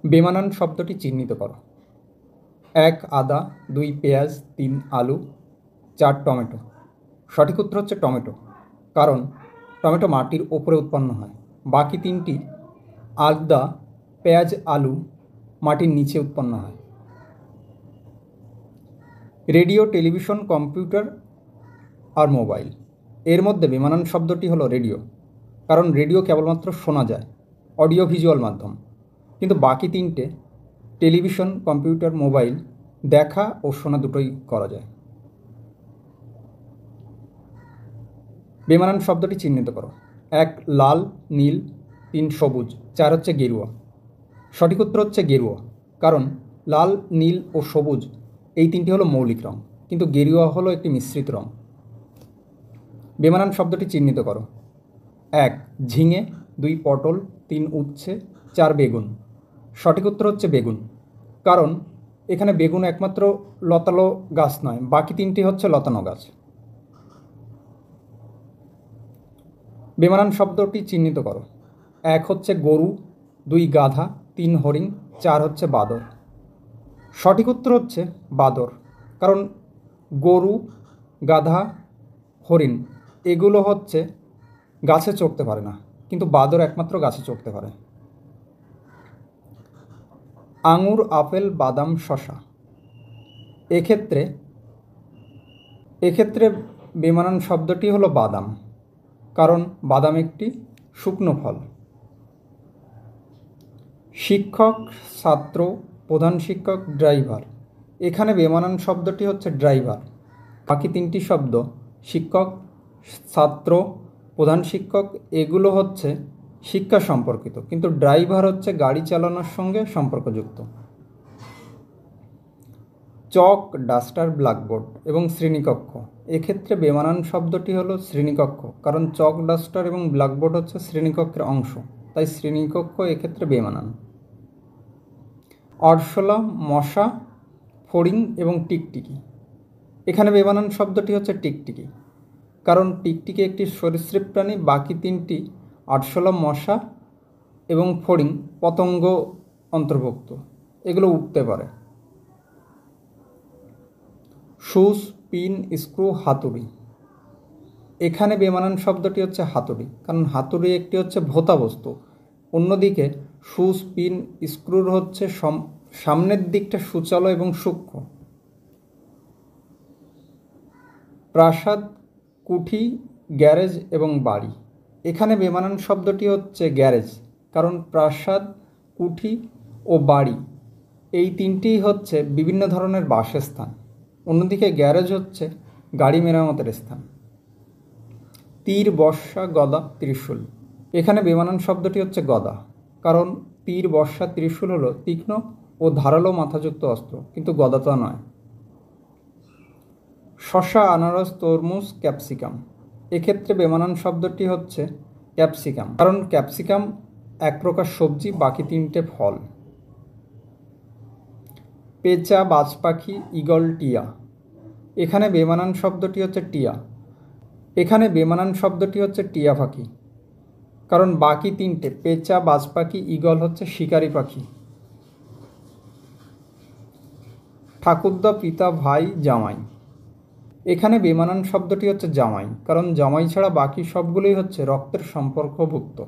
বেমানান শব্দটি চিহ্নিত করো। 1 আদা, 2 পেঁয়াজ, 3 আলু, 4 টমেটো। সঠিক উত্তর হচ্ছে টমেটো, কারণ টমেটো মাটির ওপরে উৎপন্ন হয়। বাকি তিনটি আদা, পেঁয়াজ, আলু মাটির নিচে উৎপন্ন হয়। রেডিও, টেলিভিশন, কম্পিউটার আর মোবাইল, এর মধ্যে বেমানান শব্দটি হলো রেডিও, কারণ রেডিও কেবলমাত্র শোনা যায়, অডিও ভিজুয়াল মাধ্যম। কিন্তু বাকি তিনটে টেলিভিশন, কম্পিউটার, মোবাইল দেখা ও শোনা দুটোই করা যায়। বেমানান শব্দটি চিহ্নিত করো। 1 লাল, নীল, 3 সবুজ, 4 হচ্ছে গেরুয়া। সঠিক উত্তর হচ্ছে গেরুয়া, কারণ লাল, নীল ও সবুজ এই তিনটি হলো মৌলিক রং, কিন্তু গেরুয়া হলো একটি মিশ্রিত রং। বেমানান শব্দটি চিহ্নিত করো। 1 ঝিঙে, 2 পটল, 3 উচ্ছে, 4 বেগুন। সঠিক উত্তর হচ্ছে বেগুন, কারণ এখানে বেগুন একমাত্র লতানো গাছ নয়, বাকি তিনটি হচ্ছে লতানো গাছ। বেমানান শব্দটি চিহ্নিত করো। 1 হচ্ছে গরু, 2 গাধা, 3 হরিণ, 4 হচ্ছে বাদর। সঠিক উত্তর হচ্ছে বাদর, কারণ গরু, গাধা, হরিণ এগুলো হচ্ছে গাছে চড়তে পারে না, কিন্তু বাদর একমাত্র গাছে চড়তে পারে। আঙুর, আপেল, বাদাম, শসা, এক্ষেত্রে বেমানান শব্দটি হলো বাদাম, কারণ বাদাম একটি শুকনো ফল। শিক্ষক, ছাত্র, প্রধান শিক্ষক, ড্রাইভার, এখানে বেমানান শব্দটি হচ্ছে ড্রাইভার। বাকি তিনটি শব্দ শিক্ষক, ছাত্র, প্রধান শিক্ষক এগুলো হচ্ছে শিক্ষা সম্পর্কিত, কিন্তু ড্রাইভার হচ্ছে গাড়ি চালানোর সঙ্গে সম্পর্কযুক্ত। চক, ডাস্টার, ব্ল্যাকবোর্ড এবং শ্রেণীকক্ষ, এক্ষেত্রে বেমানান শব্দটি হলো শ্রেণীকক্ষ, কারণ চক, ডাস্টার এবং ব্ল্যাকবোর্ড হচ্ছে শ্রেণীকক্ষের অংশ, তাই শ্রেণীকক্ষ এক্ষেত্রে বেমানান। অরশোলা, মশা, ফড়িং এবং টিকটিকি, এখানে বেমানান শব্দটি হচ্ছে টিকটিকি, কারণ টিকটিকি একটি সরীসৃপ প্রাণী, বাকি তিনটি আরশোলা, মশা এবং ফড়িং পতঙ্গ অন্তর্ভুক্ত, এগুলো উঠতে পারে। সুচ, পিন, স্ক্রু, হাতুড়ি, এখানে বেমানান শব্দটি হচ্ছে হাতুড়ি, কারণ হাতুড়ি একটি হচ্ছে ভোঁতা বস্তু, অন্যদিকে সুচ, পিন, স্ক্রুর হচ্ছে সামনের দিকটা সুচালো এবং সূক্ষ্ম। প্রাসাদ, কুঠি, গ্যারেজ এবং বাড়ি, এখানে বেমানান শব্দটি হচ্ছে গ্যারেজ, কারণ প্রাসাদ, কুঠি ও বাড়ি এই তিনটিই হচ্ছে বিভিন্ন ধরনের বাসস্থান, অন্যদিকে গ্যারেজ হচ্ছে গাড়ি মেরামতের স্থান। তীর, বর্শা, গদা, ত্রিশূল, এখানে বেমানান শব্দটি হচ্ছে গদা, কারণ তীর, বর্শা, ত্রিশূল হলো তীক্ষ্ণ ও ধারালো মাথাযুক্ত অস্ত্র, কিন্তু গদা তা নয়। শসা, আনারস, তরমুজ, ক্যাপসিকাম, এক্ষেত্রে বেমানান শব্দটি হচ্ছে ক্যাপসিকাম, কারণ ক্যাপসিকাম এক প্রকার সবজি, বাকি তিনটে ফল। পেঁচা, বাজ পাখি, ঈগল, টিয়া, এখানে বেমানান শব্দটি হচ্ছে টিয়া, এখানে বেমানান শব্দটি হচ্ছে টিয়া পাখি, কারণ বাকি তিনটে পেঁচা, বাজ পাখি, ঈগল হচ্ছে শিকারী পাখি। ঠাকুরদা, পিতা, ভাই, জামাই, এখানে বেমানান শব্দটি হচ্ছে জামাই, কারণ জামাই ছাড়া বাকি সবগুলোই হচ্ছে রক্তের সম্পর্কভুক্ত।